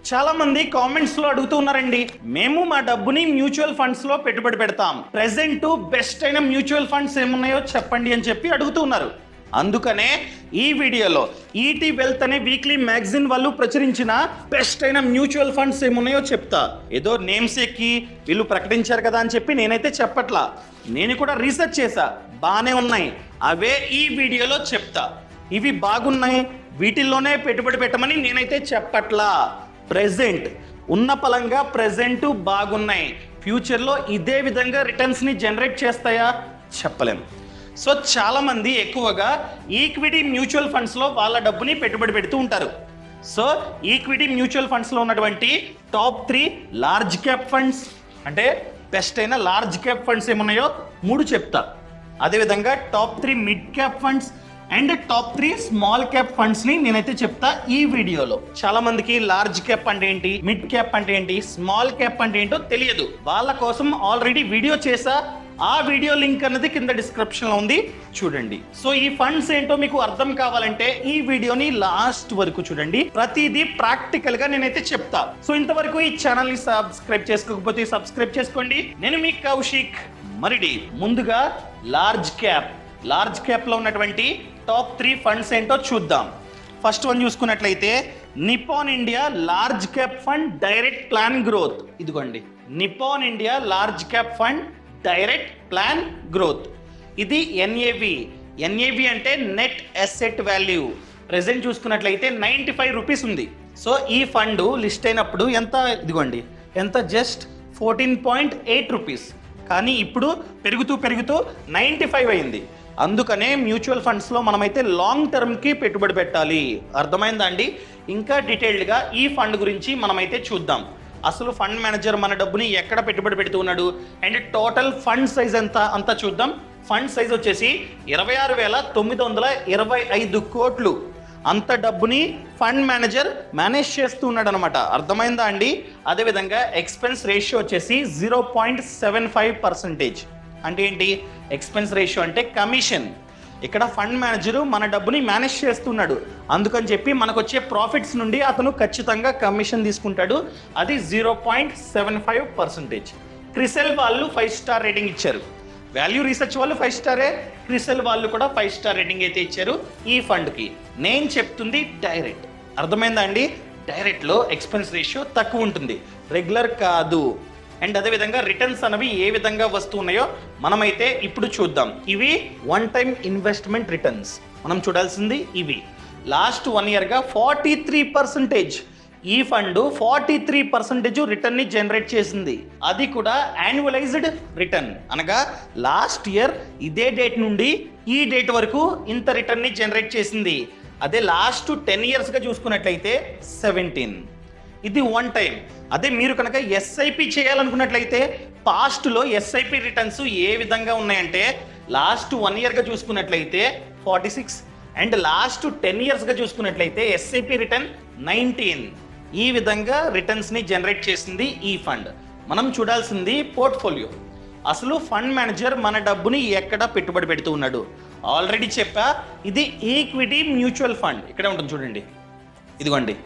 చాలా మంది కామెంట్స్ లో అడుగుతూ ఉన్నారండి, మేము మా డబ్బుని మ్యూచువల్ ఫండ్స్ లో పెట్టుబడి పెడతాం, ప్రెసెంట్ బెస్ట్ అయిన మ్యూచువల్ ఫండ్స్ ఏమున్నాయో చెప్పండి అని చెప్పి అడుగుతూ ఉన్నారు. అందుకనే ఈ వీడియోలో ఈటీ వెల్త్ అనే వీక్లీ మ్యాగజైన్ వాళ్ళు ప్రచురించిన బెస్ట్ అయిన మ్యూచువల్ ఫండ్స్ ఏమున్నాయో చెప్తా. ఏదో నేమ్స్ ఎక్కి వీళ్ళు ప్రకటించారు కదా అని చెప్పి నేనైతే చెప్పట్లా, నేను కూడా రీసెర్చ్ చేశా, బాగానే ఉన్నాయి, అవే ఈ వీడియోలో చెప్తా. ఇవి బాగున్నాయి, వీటిల్లోనే పెట్టుబడి పెట్టమని నేనైతే చెప్పట్లా. ప్రెజెంట్ ఉన్న పలంగా ప్రెజెంట్ బాగున్నాయి, ఫ్యూచర్లో ఇదే విధంగా రిటర్న్స్ని జనరేట్ చేస్తాయా చెప్పలేం. సో చాలామంది ఎక్కువగా ఈక్విటీ మ్యూచువల్ ఫండ్స్లో వాళ్ళ డబ్బుని పెట్టుబడి పెడుతూ ఉంటారు. సో ఈక్విటీ మ్యూచువల్ ఫండ్స్లో ఉన్నటువంటి టాప్ 3 లార్జ్ క్యాప్ ఫండ్స్, అంటే బెస్ట్ అయిన లార్జ్ క్యాప్ ఫండ్స్ ఏమున్నాయో 3 చెప్తా. అదేవిధంగా top 3 mid cap funds and top 3 small cap funds ని నేనైతే చెప్తా ఈ వీడియోలో. చాలా మందికి లార్జ్ క్యాప్ అంటే ఏంటి, మిడ్ క్యాప్ అంటే ఏంటి, స్మాల్ క్యాప్ అంటే ఏంటో తెలియదు. వాళ్ళ కోసం ఆల్రెడీ వీడియో చేసా, ఆ వీడియో లింక్ అన్నది కింద డిస్క్రిప్షన్ లో ఉంది, చూడండి. సో ఈ ఫండ్స్ ఏంటో మీకు అర్థం కావాలంటే ఈ వీడియోని లాస్ట్ వరకు చూడండి, ప్రతిదీ ప్రాక్టికల్ గా నేనైతే చెప్తా. సో ఇంతవరకు ఈ ఛానల్ ని సబ్స్క్రైబ్ చేసుకోకపోతే సబ్స్క్రైబ్ చేసుకోండి. నేను మీ కౌశిక్ మరిడి. ముందుగా లార్జ్ క్యాప్ లో ఉన్నటువంటి టాప్ 3 ఫండ్స్ ఏంటో చూద్దాం. ఫస్ట్ వన్ చూసుకున్నట్లయితే Nippon India large cap fund direct plan growth. ఇదిగోండి, Nippon India large cap fund direct plan growth. ఇది ఎన్ఏవి అంటే నెట్ అసెట్ వాల్యూ. ప్రెసెంట్ చూసుకున్నట్లయితే 95 రూపీస్ ఉంది. సో ఈ ఫండ్ లిస్ట్ అయినప్పుడు ఎంత, ఇదిగోండి ఎంత, జస్ట్ 14.8 రూపీస్. కానీ ఇప్పుడు పెరుగుతూ 95 అయింది. అందుకనే మ్యూచువల్ ఫండ్స్లో మనమైతే లాంగ్ టర్మ్కి పెట్టుబడి పెట్టాలి. అర్థమైందా అండి? ఇంకా డీటెయిల్డ్గా ఈ ఫండ్ గురించి మనమైతే చూద్దాం. అసలు ఫండ్ మేనేజర్ మన డబ్బుని ఎక్కడ పెట్టుబడి పెడుతూ ఉన్నాడు అండ్ టోటల్ ఫండ్ సైజ్ ఎంత అంతా చూద్దాం. ఫండ్ సైజ్ వచ్చేసి 26,925 కోట్లు. అంత డబ్బుని ఫండ్ మేనేజర్ మేనేజ్ చేస్తూ ఉన్నాడు అనమాట. అర్థమైందా అండి? అదేవిధంగా ఎక్స్పెన్స్ రేషియో వచ్చేసి 0.75%. అంటే ఏంటి ఎక్స్పెన్స్ రేషియో అంటే కమిషన్. ఇక్కడ ఫండ్ మేనేజరు మన డబ్బుని మేనేజ్ చేస్తున్నాడు, అందుకని చెప్పి మనకు వచ్చే ప్రాఫిట్స్ నుండి అతను ఖచ్చితంగా కమిషన్ తీసుకుంటాడు. అది 0.75%. క్రిసెల్ వాళ్ళు 5 స్టార్ రేటింగ్ ఇచ్చారు. వాల్యూ రీసెర్చ్ వాళ్ళు 5 స్టారే, క్రిసెల్ వాళ్ళు కూడా 5 స్టార్ రేటింగ్ అయితే ఇచ్చారు ఈ ఫండ్కి. నేను చెప్తుంది డైరెక్ట్. అర్థమైందా అండి? డైరెక్ట్లో ఎక్స్పెన్స్ రేషియో తక్కువ ఉంటుంది, రెగ్యులర్ కాదు. అండ్ అదేవిధంగా రిటర్న్స్ అనేవి ఏ విధంగా వస్తున్నాయో మనమైతే ఇప్పుడు చూద్దాం. ఇవి 1 టైం ఇన్వెస్ట్మెంట్ రిటర్న్స్. మనం చూడాల్సింది ఇవి. లాస్ట్ 1 ఇయర్గా 43%. ఈ ఫండ్ 43% రిటర్న్ని జనరేట్ చేసింది. అది కూడా యాన్యువలైజ్డ్ రిటర్న్, అనగా లాస్ట్ ఇయర్ ఇదే డేట్ నుండి ఈ డేట్ వరకు ఇంత రిటర్న్ని జనరేట్ చేసింది. అదే లాస్ట్ 10 ఇయర్స్గా చూసుకున్నట్లయితే 17. ఇది 1 టైం. అదే మీరు కనుక ఎస్ఐపి చేయాలనుకున్నట్లయితే పాస్ట్లో ఎస్ఐపి రిటర్న్స్ ఏ విధంగా ఉన్నాయంటే లాస్ట్ 1 ఇయర్గా చూసుకున్నట్లయితే 46 అండ్ లాస్ట్ 10 ఇయర్స్గా చూసుకున్నట్లయితే ఎస్ఐపి రిటర్న్ 19. ఈ విధంగా రిటర్న్స్ని జనరేట్ చేసింది ఈ ఫండ్. మనం చూడాల్సింది పోర్ట్ఫోలియో. అసలు ఫండ్ మేనేజర్ మన డబ్బుని ఎక్కడ పెట్టుబడి పెడుతూ ఉన్నాడు. ఆల్రెడీ చెప్పా, ఇది ఈక్విటీ మ్యూచువల్ ఫండ్. ఇక్కడే ఉంటుంది చూడండి, ఇదిగోండి.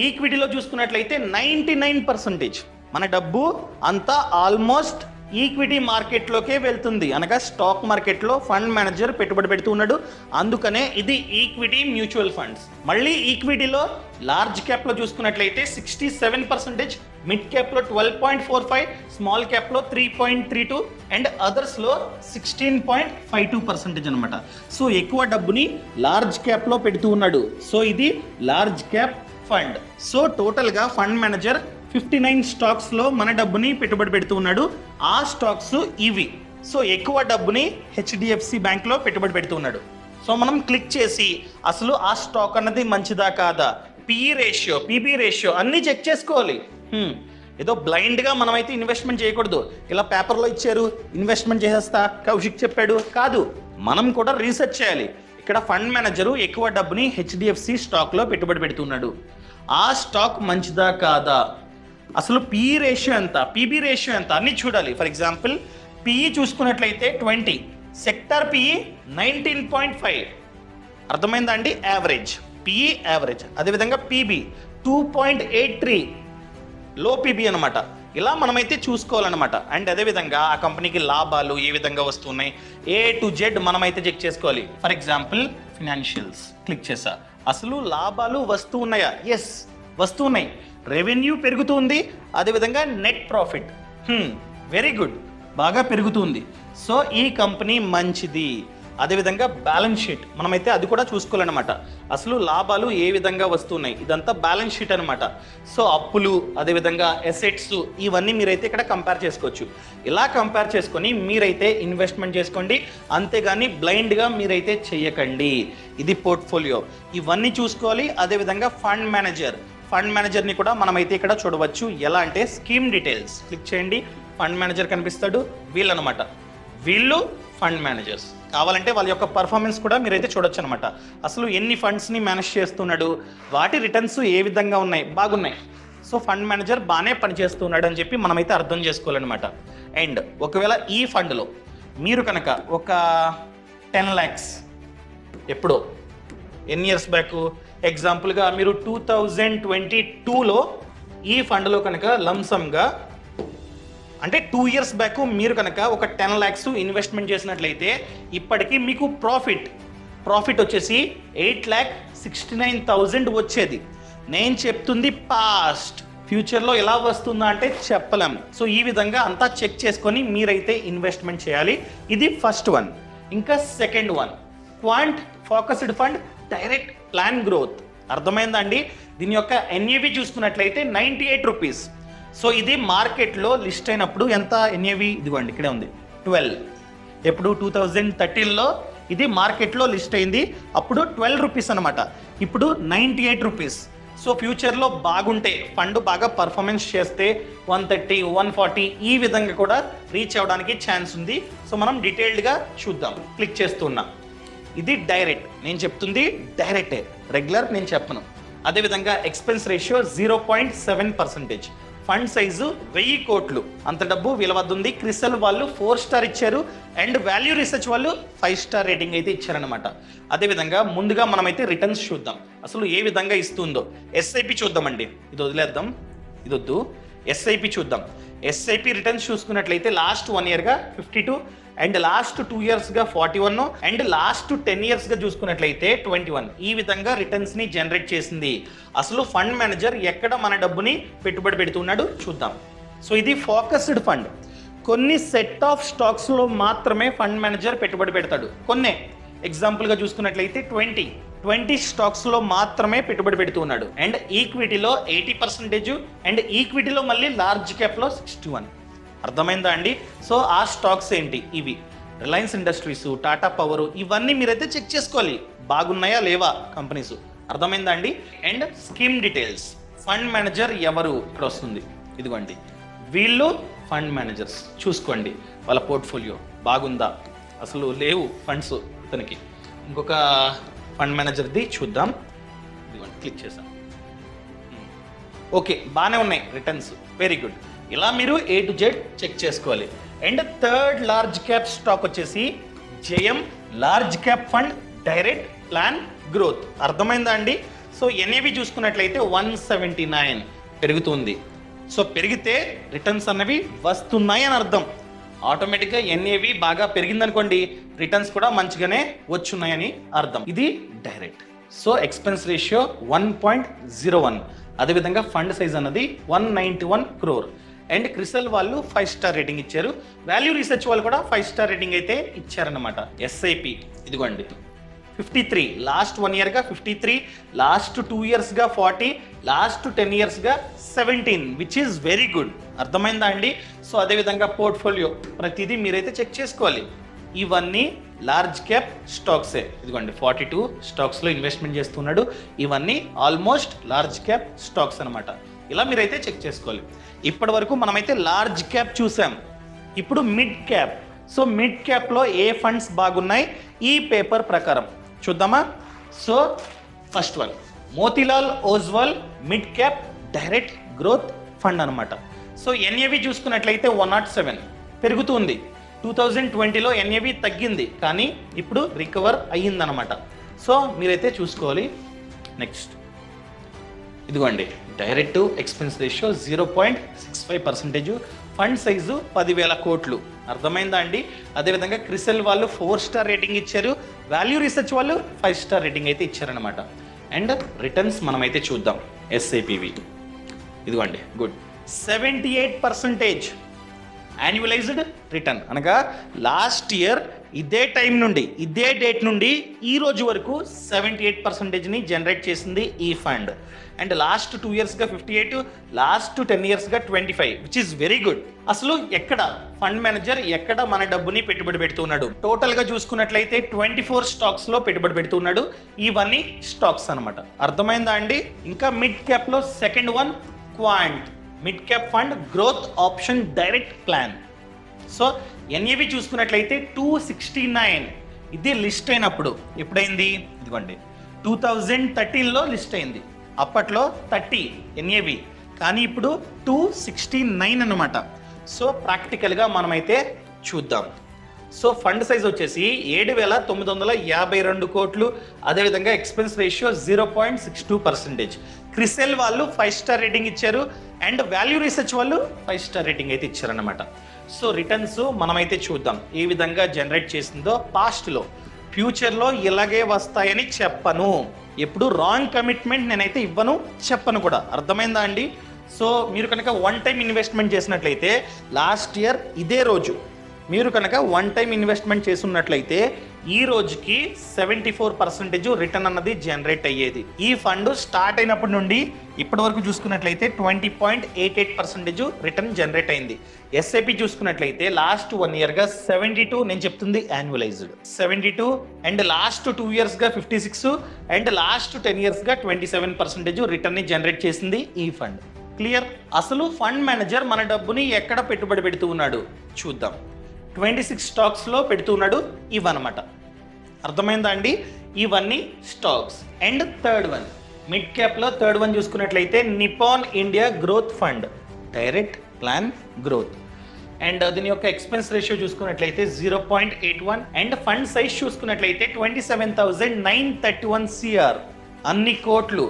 ఈక్విటీలో చూసుకున్నట్లయితే 99% మన డబ్బు అంతా ఆల్మోస్ట్ ఈక్విటీ మార్కెట్లోకే వెళ్తుంది, అనగా స్టాక్ మార్కెట్లో ఫండ్ మేనేజర్ పెట్టుబడి పెడుతూ ఉన్నాడు. అందుకనే ఇది ఈక్విటీ మ్యూచువల్ ఫండ్స్. మళ్ళీ ఈక్విటీలో లార్జ్ క్యాప్లో చూసుకున్నట్లయితే 67%, మిడ్ క్యాప్లో 12.45, స్మాల్ క్యాప్లో 3.32 అండ్ అదర్స్లో 16.52% అనమాట. సో ఎక్కువ డబ్బుని లార్జ్ క్యాప్లో పెడుతూ ఉన్నాడు. సో ఇది లార్జ్ క్యాప్ ఫండ్. సో టోటల్గా ఫండ్ మేనేజర్ 59 స్టాక్స్లో మన డబ్బుని పెట్టుబడి పెడుతూ ఉన్నాడు. ఆ స్టాక్స్ ఇవి. సో ఎక్కువ డబ్బుని హెచ్డిఎఫ్సి బ్యాంక్లో పెట్టుబడి పెడుతూ ఉన్నాడు. సో మనం క్లిక్ చేసి అసలు ఆ స్టాక్ అన్నది మంచిదా కాదా, పిఈ రేషియో, పీబీ రేషియో అన్నీ చెక్ చేసుకోవాలి. ఏదో బ్లైండ్గా మనమైతే ఇన్వెస్ట్మెంట్ చేయకూడదు. ఇలా పేపర్లో ఇచ్చారు ఇన్వెస్ట్మెంట్ చేసేస్తా, కౌశిక్ చెప్పాడు కాదు, మనం కూడా రీసెర్చ్ చేయాలి. ఇక్కడ ఫండ్ మేనేజరు ఎక్కువ డబ్బుని హెచ్డిఎఫ్సి స్టాక్లో పెట్టుబడి పెడుతున్నాడు. ఆ స్టాక్ మంచిదా కాదా, అసలు పిఈ రేషియో ఎంత, పీబీ రేషియో ఎంత అన్నీ చూడాలి. ఫర్ ఎగ్జాంపుల్ పిఈ చూసుకున్నట్లయితే 20, సెక్టార్ పిఈ 19.5. అర్థమైందా అండి? Average, PE average. అదేవిధంగా పీబీ 2.83, లో పీబీ అనమాట. ఇలా మనమైతే చూసుకోవాలన్నమాట. అండ్ అదేవిధంగా ఆ కంపెనీకి లాభాలు ఏ విధంగా వస్తున్నాయి A to Z మనమైతే చెక్ చేసుకోవాలి. ఫర్ ఎగ్జాంపుల్ ఫినాన్షియల్స్ క్లిక్ చేసా, అసలు లాభాలు వస్తూ ఉన్నాయా? ఎస్, వస్తూ ఉన్నాయి. రెవెన్యూ పెరుగుతుంది, అదేవిధంగా నెట్ ప్రాఫిట్ వెరీ గుడ్, బాగా పెరుగుతుంది. సో ఈ కంపెనీ మంచిది. అదేవిధంగా బ్యాలెన్స్ షీట్ మనమైతే అది కూడా చూసుకోవాలన్నమాట. అసలు లాభాలు ఏ విధంగా వస్తున్నాయి, ఇదంతా బ్యాలెన్స్ షీట్ అనమాట. సో అప్పులు, అదేవిధంగా అసెట్స్, ఇవన్నీ మీరైతే ఇక్కడ కంపేర్ చేసుకోవచ్చు. ఇలా కంపేర్ చేసుకొని మీరైతే ఇన్వెస్ట్మెంట్ చేసుకోండి, అంతేగాని బ్లైండ్గా మీరైతే చెయ్యకండి. ఇది పోర్ట్ఫోలియో, ఇవన్నీ చూసుకోవాలి. అదేవిధంగా ఫండ్ మేనేజర్ని కూడా మనమైతే ఇక్కడ చూడవచ్చు. ఎలా అంటే స్కీమ్ డీటెయిల్స్ క్లిక్ చేయండి, ఫండ్ మేనేజర్ కనిపిస్తాడు. వీళ్ళనమాట, వీళ్ళు ఫండ్ మేనేజర్స్. కావాలంటే వాళ్ళ యొక్క పర్ఫార్మెన్స్ కూడా మీరైతే చూడొచ్చు అనమాట. అసలు ఎన్ని ఫండ్స్ని మేనేజ్ చేస్తున్నాడు, వాటి రిటర్న్స్ ఏ విధంగా ఉన్నాయి, బాగున్నాయి. సో ఫండ్ మేనేజర్ బాగానే పనిచేస్తున్నాడు అని చెప్పి మనమైతే అర్థం చేసుకోవాలన్నమాట. అండ్ ఒకవేళ ఈ ఫండ్లో మీరు కనుక ఒక 10 lakhs ఎప్పుడో ఎన్ని ఇయర్స్ బ్యాక్, ఎగ్జాంపుల్గా మీరు 2022లో ఈ ఫండ్లో కనుక లంసమ్గా అంటే 2 years బ్యాక్ మీరు కనుక ఒక 10 lakhs ఇన్వెస్ట్మెంట్ చేసినట్లయితే ఇప్పటికీ మీకు ప్రాఫిట్ వచ్చేసి 8,69,000 వచ్చేది. నేను చెప్తుంది పాస్ట్, ఫ్యూచర్లో ఎలా వస్తుందా అంటే చెప్పలేం. సో ఈ విధంగా అంతా చెక్ చేసుకొని మీరైతే ఇన్వెస్ట్మెంట్ చేయాలి. ఇది ఫస్ట్ వన్. ఇంకా second one quant focused fund direct plan growth. అర్థమైందా అండి? దీని యొక్క NAV చూసుకున్నట్లయితే 98 రూపీస్. సో ఇది మార్కెట్లో లిస్ట్ అయినప్పుడు ఎంత NAV? ఇదిగోండి ఇక్కడే ఉంది 12. ఎప్పుడు 2013లో ఇది మార్కెట్లో లిస్ట్ అయింది, అప్పుడు 12 రూపీస్ అనమాట. ఇప్పుడు 98 రూపీస్. సో ఫ్యూచర్లో బాగుంటే, ఫండ్ బాగా పర్ఫార్మెన్స్ చేస్తే 130, 140 ఈ విధంగా కూడా రీచ్ అవ్వడానికి ఛాన్స్ ఉంది. సో మనం డీటెయిల్డ్గా చూద్దాం. క్లిక్ చేస్తున్నా. ఇది డైరెక్ట్, నేను చెప్తుంది డైరెక్టే, రెగ్యులర్ నేను చెప్పను. అదేవిధంగా ఎక్స్పెన్స్ రేషియో 0.7%. ఫండ్ సైజు 1000 కోట్లు, అంత డబ్బు వీళ్ళ వద్ద ఉంది. క్రిసల్ వాళ్ళు 4 స్టార్ ఇచ్చారు, అండ్ వాల్యూ రీసెర్చ్ వాళ్ళు 5 స్టార్ రేటింగ్ అయితే ఇచ్చారనమాట. అదేవిధంగా ముందుగా మనమైతే రిటర్న్స్ చూద్దాం, అసలు ఏ విధంగా ఇస్తుందో. SIP చూద్దామండి, ఇది వదిలేద్దాం, ఇది వద్దు. SIP చూద్దాం. SIP రిటర్న్స్ చూసుకున్నట్లయితే last 1 yearగా 52, and last 2 yearsగా 41, and last 10 yearsగా చూసుకున్నట్లయితే 21. ఈ విధంగా రిటర్న్స్ని జనరేట్ చేసింది. అసలు ఫండ్ మేనేజర్ ఎక్కడ మన డబ్బుని పెట్టుబడి పెడుతున్నాడు చూద్దాం. సో ఇది ఫోకస్డ్ ఫండ్. కొన్ని సెట్ ఆఫ్ స్టాక్స్లో మాత్రమే ఫండ్ మేనేజర్ పెట్టుబడి పెడతాడు. కొన్నే, ఎగ్జాంపుల్గా చూసుకున్నట్లయితే 20 స్టాక్స్లో మాత్రమే పెట్టుబడి పెడుతున్నాడు. అండ్ ఈక్విటీలో 80%, అండ్ ఈక్విటీలో మళ్ళీ లార్జ్ క్యాప్లో 61. అర్థమైందా అండి? సో ఆ స్టాక్స్ ఏంటి? ఇవి రిలయన్స్ ఇండస్ట్రీస్, టాటా పవర్, ఇవన్నీ మీరైతే చెక్ చేసుకోవాలి, బాగున్నాయా లేవా కంపెనీస్. అర్థమైందా అండి? And scheme details, fund manager ఎవరు ఇక్కడ వస్తుంది, ఇదిగోండి. వీళ్ళు ఫండ్ మేనేజర్స్. చూసుకోండి వాళ్ళ పోర్ట్ఫోలియో బాగుందా, అసలు లేవు ఫండ్స్ ఇతనికి. ఇంకొక ఫండ్ మేనేజర్ది చూద్దాం, ఇదిగోండి క్లిక్ చేసాం. ఓకే, బాగానే ఉన్నాయి రిటర్న్స్, వెరీ గుడ్. ఇలా మీరు A to Z చెక్ చేసుకోవాలి. And third large cap stock వచ్చేసి JM large cap fund direct plan growth. అర్థమైందా అండి? సో NAV చూసుకున్నట్లయితే 179 పెరుగుతుంది. సో పెరిగితే రిటర్న్స్ అన్నవి వస్తున్నాయి అని అర్థం. ఆటోమేటిక్గా NAV బాగా పెరిగిందనుకోండి, రిటర్న్స్ కూడా మంచిగానే వచ్చున్నాయని అర్థం. ఇది డైరెక్ట్. So expense ratio 1.01. అదేవిధంగా ఫండ్ సైజ్ అన్నది 191 crore. అండ్ క్రిసల్ వాళ్ళు 5 స్టార్ రేటింగ్ ఇచ్చారు. వాల్యూ రీసెర్చ్ వాళ్ళు కూడా 5 స్టార్ రేటింగ్ అయితే ఇచ్చారన్నమాట. SIP ఇదిగోండి 53, last 1 yearగా 53, last 2 yearsగా 40, last 10 yearsగా 17, which is very good. అర్థమైందా అండి? సో అదేవిధంగా పోర్ట్ఫోలియో ప్రతిదీ మీరైతే చెక్ చేసుకోవాలి. ఇవన్నీ లార్జ్ క్యాప్ స్టాక్సే. ఇదిగోండి 42 స్టాక్స్లో ఇన్వెస్ట్మెంట్ చేస్తున్నాడు. ఇవన్నీ ఆల్మోస్ట్ లార్జ్ క్యాప్ స్టాక్స్ అనమాట. ఇలా మీరైతే చెక్ చేసుకోవాలి. ఇప్పటి వరకు మనమైతే లార్జ్ క్యాప్ చూసాం. ఇప్పుడు మిడ్ క్యాప్. సో మిడ్ క్యాప్లో ఏ ఫండ్స్ బాగున్నాయి ఈ పేపర్ ప్రకారం చూద్దామా? So first one Motilal Oswal mid cap direct growth fund అనమాట. సో NAV చూసుకున్నట్లయితే 107 పెరుగుతుంది. 2020లో NAV తగ్గింది, కానీ ఇప్పుడు రికవర్ అయ్యిందనమాట. సో మీరైతే చూసుకోవాలి. నెక్స్ట్ ఇదిగోండి direct expense ratio 0.65%, fund size 10,000 కోట్లు. అర్థమైందా అండి? అదేవిధంగా క్రిసెల్ వాళ్ళు 4 స్టార్ రేటింగ్ ఇచ్చారు, వాల్యూ రీసెర్చ్ వాళ్ళు 5 స్టార్ రేటింగ్ అయితే ఇచ్చారనమాట. అండ్ రిటర్న్స్ మనమైతే చూద్దాం. ఎస్ఐపివి ఇదిగోండి గుడ్ 78% యాన్యువలైజ్డ్ రిటర్న్, అనగా లాస్ట్ ఇయర్ ఇదే టైం నుండి ఇదే డేట్ నుండి ఈ రోజు వరకు 78%ని జనరేట్ చేసింది ఈ ఫండ్. అండ్ లాస్ట్ 2 ఇయర్స్గా 58, లాస్ట్ 10 ఇయర్స్గా 25, విచ్ ఈస్ వెరీ గుడ్. అసలు ఎక్కడ ఫండ్ మేనేజర్ ఎక్కడ మన డబ్బుని పెట్టుబడి పెడుతున్నాడు? టోటల్గా చూసుకున్నట్లయితే 24 స్టాక్స్లో పెట్టుబడి పెడుతున్నాడు. ఇవన్నీ స్టాక్స్ అనమాట. అర్థమైందా అండి? ఇంకా మిడ్ క్యాప్లో second one Quant, mid cap fund growth option direct plan. So NAV చూసుకున్నట్లయితే 269. ఇది లిస్ట్ అయినప్పుడు ఎప్పుడైంది? ఇదిగోండి 2013లో లిస్ట్ అయింది. అప్పట్లో 30 ఎన్ఏవి, కానీ ఇప్పుడు 269 అనమాట. సో ప్రాక్టికల్గా మనమైతే చూద్దాం. సో ఫండ్ సైజ్ వచ్చేసి 7,952 కోట్లు. అదేవిధంగా ఎక్స్పెన్స్ రేషియో 0.62%. క్రిసెల్ వాళ్ళు 5 స్టార్ రేటింగ్ ఇచ్చారు, అండ్ వాల్యూ రీసెర్చ్ వాళ్ళు 5 స్టార్ రేటింగ్ అయితే ఇచ్చారనమాట. సో రిటర్న్స్ మనమైతే చూద్దాం ఏ విధంగా జనరేట్ చేసిందో పాస్ట్లో. ఫ్యూచర్లో ఇలాగే వస్తాయని చెప్పను, ఎప్పుడు రాంగ్ కమిట్మెంట్ నేనైతే ఇవ్వను, చెప్పను కూడా. అర్థమైందా అండి? సో మీరు కనుక వన్ టైం ఇన్వెస్ట్మెంట్ చేసినట్లయితే లాస్ట్ ఇయర్ ఇదే రోజు మీరు కనుక వన్ టైం ఇన్వెస్ట్మెంట్ చేస్తున్నట్లయితే ఈ రోజుకి 74% రిటర్న్ అన్నది జనరేట్ అయ్యేది. ఈ ఫండ్ స్టార్ట్ అయినప్పటి నుండి ఇప్పటి వరకు చూసుకున్నట్లయితే 20.88% రిటర్న్ జనరేట్ అయింది. ఎస్ఐపి చూసుకున్నట్లయితే లాస్ట్ 1 ఇయర్గా 72, నేను చెప్తుంది యాన్యువలైజ్డ్ 72, అండ్ లాస్ట్ 2 ఇయర్స్గా 56, అండ్ లాస్ట్ 10 ఇయర్స్గా 27% రిటర్న్ని జనరేట్ చేసింది ఈ ఫండ్. క్లియర్? అసలు ఫండ్ మేనేజర్ మన డబ్బుని ఎక్కడ పెట్టుబడి పెడుతూ ఉన్నాడు చూద్దాం. 26 స్టాక్స్లో పెడుతున్నాడు ఇవన్నమాట. అర్థమైందా అండి? ఇవన్నీ stocks. And third one mid క్యాప్లో థర్డ్ వన్ చూసుకున్నట్లయితే Nippon India growth fund direct plan growth. And దీని యొక్క ఎక్స్పెన్స్ రేషియో చూసుకున్నట్లయితే 0.81, అండ్ ఫండ్ సైజ్ చూసుకున్నట్లయితే 27,931 CR, అన్ని కోట్లు.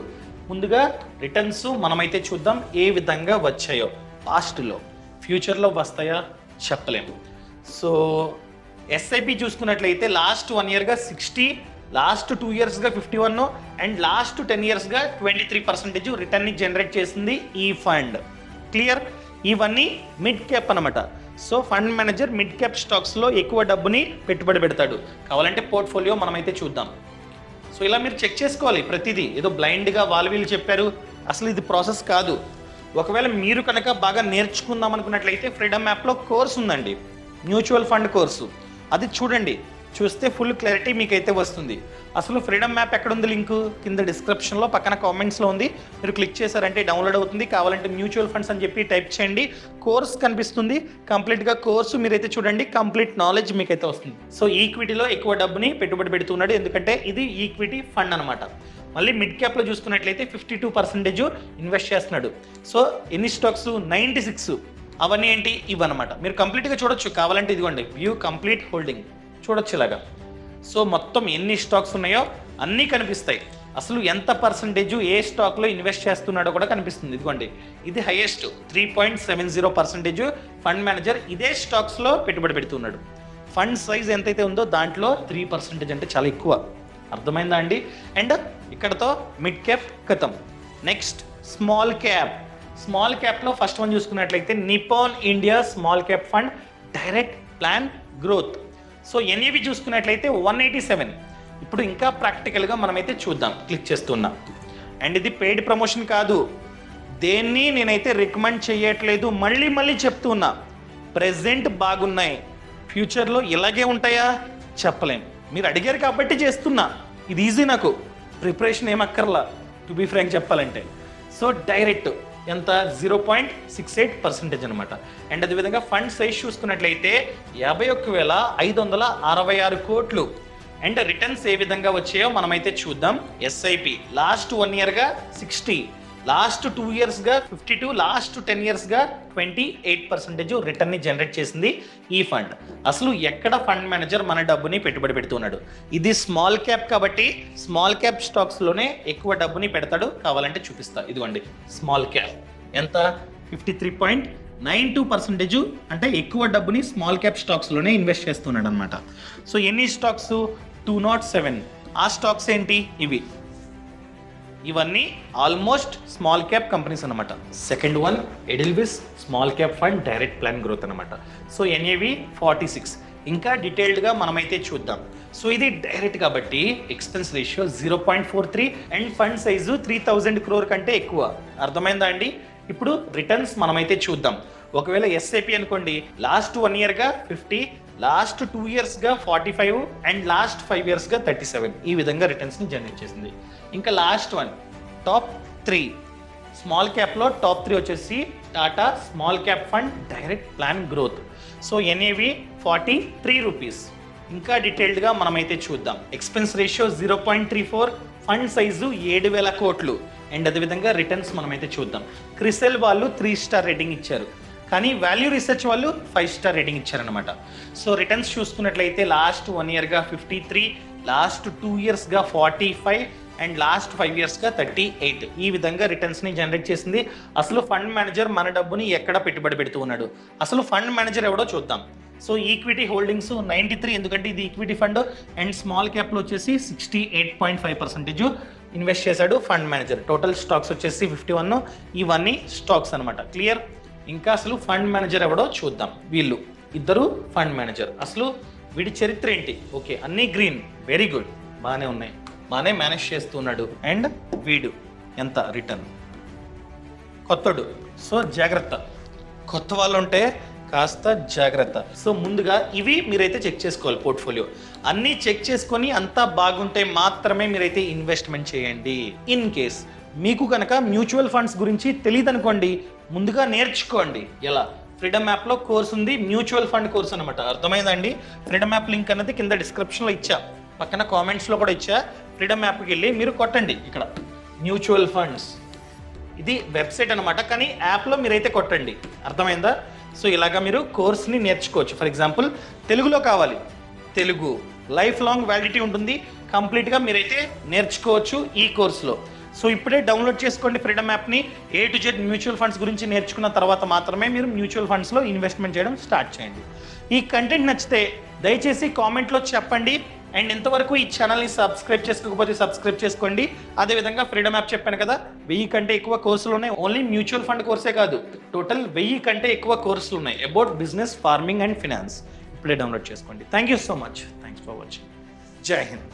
ముందుగా రిటర్న్స్ మనమైతే చూద్దాం ఏ విధంగా వచ్చాయో. పాస్ట్లో ఫ్యూచర్లో వస్తాయా చెప్పలేము. సో ఎస్ఐపి చూసుకున్నట్లయితే లాస్ట్ 1 ఇయర్గా 60, లాస్ట్ 2 ఇయర్స్గా 51, అండ్ లాస్ట్ 10 ఇయర్స్గా 23% రిటర్న్ని జనరేట్ చేసింది ఈ ఫండ్. క్లియర్? ఇవన్నీ మిడ్ క్యాప్ అనమాట. So fund manager mid cap స్టాక్స్లో ఎక్కువ డబ్బుని పెట్టుబడి పెడతాడు. కావాలంటే పోర్ట్ఫోలియో మనమైతే చూద్దాం. సో ఇలా మీరు చెక్ చేసుకోవాలి ప్రతిదీ. ఏదో బ్లైండ్గా వాళ్ళు వీళ్ళు చెప్పారు, అసలు ఇది ప్రాసెస్ కాదు. ఒకవేళ మీరు కనుక బాగా నేర్చుకుందాం అనుకున్నట్లయితే ఫ్రీడమ్ యాప్లో కోర్స్ ఉందండి, మ్యూచువల్ ఫండ్ కోర్సు. అది చూడండి, చూస్తే ఫుల్ క్లారిటీ మీకైతే వస్తుంది. అసలు ఫ్రీడమ్ యాప్ ఎక్కడ ఉంది? లింక్ కింద డిస్క్రిప్షన్లో పక్కన కామెంట్స్లో ఉంది. మీరు క్లిక్ చేశారంటే డౌన్లోడ్ అవుతుంది. కావాలంటే మ్యూచువల్ ఫండ్స్ అని చెప్పి టైప్ చేయండి, కోర్స్ కనిపిస్తుంది. కంప్లీట్గా కోర్సు మీరైతే చూడండి, కంప్లీట్ నాలెడ్జ్ మీకైతే వస్తుంది. సో ఈక్విటీలో ఎక్కువ డబ్బుని పెట్టుబడి పెడుతున్నాడు, ఎందుకంటే ఇది ఈక్విటీ ఫండ్ అనమాట. మళ్ళీ మిడ్ క్యాప్లో చూసుకున్నట్లయితే 52% ఇన్వెస్ట్ చేస్తున్నాడు. సో ఎన్ని స్టాక్స్? 96. అవన్నీ ఏంటి? ఇవన్నమాట. మీరు కంప్లీట్గా చూడొచ్చు, కావాలంటే ఇదిగోండి వ్యూ కంప్లీట్ హోల్డింగ్ చూడొచ్చు ఇలాగా. సో మొత్తం ఎన్ని స్టాక్స్ ఉన్నాయో అన్నీ కనిపిస్తాయి. అసలు ఎంత పర్సంటేజ్ ఏ స్టాక్లో ఇన్వెస్ట్ చేస్తున్నాడో కూడా కనిపిస్తుంది. ఇదిగోండి ఇది హైయెస్ట్ 3.70% ఫండ్ మేనేజర్ ఇదే స్టాక్స్లో పెట్టుబడి పెడుతున్నాడు. ఫండ్ సైజ్ ఎంతైతే ఉందో దాంట్లో 3% అంటే చాలా ఎక్కువ. అర్థమైందా అండి? అండ్ ఇక్కడతో మిడ్ క్యాప్ ఖతం. Next small cap. స్మాల్ క్యాప్లో ఫస్ట్ వన్ చూసుకున్నట్లయితే Nippon India small cap fund direct plan growth. So NAV చూసుకున్నట్లయితే 187. ఇప్పుడు ఇంకా ప్రాక్టికల్గా మనమైతే చూద్దాం. క్లిక్ చేస్తున్నా. అండ్ ఇది పెయిడ్ ప్రమోషన్ కాదు, దేన్ని నేనైతే రికమెండ్ చేయట్లేదు, మళ్ళీ చెప్తున్నా. ప్రెజెంట్ బాగున్నాయి, ఫ్యూచర్లో ఇలాగే ఉంటాయా చెప్పలేం. మీరు అడిగారు కాబట్టి చేస్తున్నా. ఇది ఈజీ, నాకు ప్రిపరేషన్ ఏమక్కర్లా టు బీ ఫ్రాంక్ చెప్పాలంటే. సో డైరెక్ట్ ఎంత? 0.68% అనమాట. అండ్ అదేవిధంగా ఫండ్ సైజ్ చూసుకున్నట్లయితే 51,566 కోట్లు. అండ్ రిటర్న్స్ ఏ విధంగా వచ్చాయో మనమైతే చూద్దాం. ఎస్ఐపి లాస్ట్ 1 ఇయర్గా 60, లాస్ట్ 2 ఇయర్స్గా 52, లాస్ట్ 10 ఇయర్స్గా 28% రిటర్న్ని జనరేట్ చేసింది ఈ ఫండ్. అసలు ఎక్కడ ఫండ్ మేనేజర్ మన డబ్బుని పెట్టుబడి పెడుతున్నాడు? ఇది స్మాల్ క్యాప్ కాబట్టి స్మాల్ క్యాప్ స్టాక్స్లోనే ఎక్కువ డబ్బుని పెడతాడు. కావాలంటే చూపిస్తా. ఇదిగోండి స్మాల్ క్యాప్ ఎంత 53.92%, అంటే ఎక్కువ డబ్బుని స్మాల్ క్యాప్ స్టాక్స్లోనే ఇన్వెస్ట్ చేస్తున్నాడు అనమాట. సో ఎన్ని స్టాక్స్? 207. ఆ స్టాక్స్ ఏంటి? ఇవన్నీ ఆల్మోస్ట్ స్మాల్ క్యాప్ కంపెనీస్ అనమాట. Second one Edelweiss small cap fund direct plan growth అనమాట. So NAV 46. ఇంకా డీటెయిల్డ్గా మనమైతే చూద్దాం. సో ఇది డైరెక్ట్ కాబట్టి expense ratio 0.43 and fund size 3000 crore కంటే ఎక్కువ. అర్థమైందా అండి? ఇప్పుడు రిటర్న్స్ మనమైతే చూద్దాం. ఒకవేళ ఎస్ఐపి అనుకోండి, లాస్ట్ 1 ఇయర్గా 50, లాస్ట్ 2 ఇయర్స్గా 45 అండ్ లాస్ట్ 5 ఇయర్స్గా 37. ఈ విధంగా రిటర్న్స్ని జనరేట్ చేసింది. ఇంకా లాస్ట్ వన్ టాప్ 3 స్మాల్ క్యాప్లో టాప్ 3 వచ్చేసి Tata small cap fund direct plan growth. So NAV 43 rupees. ఇంకా డీటెయిల్డ్గా మనమైతే చూద్దాం. ఎక్స్పెన్స్ రేషియో 0.34, ఫండ్ సైజు 7,000 కోట్లు. అండ్ అదేవిధంగా రిటర్న్స్ మనమైతే చూద్దాం. క్రిసెల్ వాళ్ళు 3 స్టార్ రేటింగ్ ఇచ్చారు, కానీ వాల్యూ రీసెర్చ్ వాళ్ళు 5 స్టార్ రేటింగ్ ఇచ్చారనమాట. సో రిటర్న్స్ చూసుకున్నట్లయితే లాస్ట్ 1 ఇయర్గా 53, లాస్ట్ 2 ఇయర్స్గా 45 అండ్ లాస్ట్ 5 ఇయర్స్గా 38. ఈ విధంగా రిటర్న్స్ని జనరేట్ చేసింది. అసలు ఫండ్ మేనేజర్ మన డబ్బుని ఎక్కడ పెట్టుబడి పెడుతూ ఉన్నాడు? అసలు ఫండ్ మేనేజర్ ఎవడో చూద్దాం. సో ఈక్విటీ హోల్డింగ్స్ 93, ఎందుకంటే ఇది ఈక్విటీ ఫండ్. అండ్ స్మాల్ క్యాప్లో వచ్చేసి 68.5% ఇన్వెస్ట్ చేశాడు ఫండ్ మేనేజర్. టోటల్ స్టాక్స్ వచ్చేసి 51. ఇవన్నీ స్టాక్స్ అనమాట. క్లియర్? ఇంకా అసలు ఫండ్ మేనేజర్ ఎవడో చూద్దాం. వీళ్ళు ఇద్దరు ఫండ్ మేనేజర్. అసలు వీడి చరిత్ర ఏంటి? ఓకే, అన్నీ గ్రీన్, వెరీ గుడ్, బాగానే ఉన్నాయి, బాగానే మేనేజ్ చేస్తున్నాడు. అండ్ వీడు ఎంత రిటర్న్? కొత్తడు. సో జాగ్రత్త, కొత్త వాళ్ళు ఉంటే కాస్త జాగ్రత్త. సో ముందుగా ఇవి మీరైతే చెక్ చేసుకోవాలి. పోర్ట్ఫోలియో అన్నీ చెక్ చేసుకొని అంతా బాగుంటే మాత్రమే మీరైతే ఇన్వెస్ట్మెంట్ చేయండి. ఇన్ కేస్ మీకు కనుక మ్యూచువల్ ఫండ్స్ గురించి తెలియదు అనుకోండి, ముందుగా నేర్చుకోండి. ఎలా? ఫ్రీడమ్ యాప్లో కోర్స్ ఉంది, మ్యూచువల్ ఫండ్ కోర్స్ అనమాట. అర్థమైందండి? ఫ్రీడమ్ యాప్ లింక్ అనేది కింద డిస్క్రిప్షన్లో ఇచ్చా, పక్కన కామెంట్స్లో కూడా ఇచ్చా. ఫ్రీడమ్ యాప్కి వెళ్ళి మీరు కొట్టండి. ఇక్కడ మ్యూచువల్ ఫండ్స్ ఇది వెబ్సైట్ అనమాట, కానీ యాప్లో మీరైతే కొట్టండి. అర్థమైందా? సో ఇలాగా మీరు కోర్స్ని నేర్చుకోవచ్చు. ఫర్ ఎగ్జాంపుల్ తెలుగులో కావాలి, తెలుగు లైఫ్ లాంగ్ వ్యాలిడిటీ ఉంటుంది, కంప్లీట్గా మీరైతే నేర్చుకోవచ్చు ఈ కోర్సులో. సో ఇప్పుడే డౌన్లోడ్ చేసుకోండి ఫ్రీడమ్ యాప్ని. A to Z mutual funds గురించి నేర్చుకున్న తర్వాత మాత్రమే మీరు మ్యూచువల్ ఫండ్స్లో ఇన్వెస్ట్మెంట్ చేయడం స్టార్ట్ చేయండి. ఈ కంటెంట్ నచ్చితే దయచేసి కామెంట్లో చెప్పండి. అండ్ ఇంతవరకు ఈ ఛానల్ని సబ్స్క్రైబ్ చేసుకోకపోతే సబ్స్క్రైబ్ చేసుకోండి. అదేవిధంగా ఫ్రీడమ్ యాప్ చెప్పాను కదా, 1000 కంటే ఎక్కువ కోర్సులు ఉన్నాయి. ఓన్లీ మ్యూచువల్ ఫండ్ కోర్సే కాదు, టోటల్ 1000 కంటే ఎక్కువ కోర్సులు ఉన్నాయి about business, farming and finance. ఇప్పుడే డౌన్లోడ్ చేసుకోండి. Thank you so much. Thanks for watching. జై హింద్.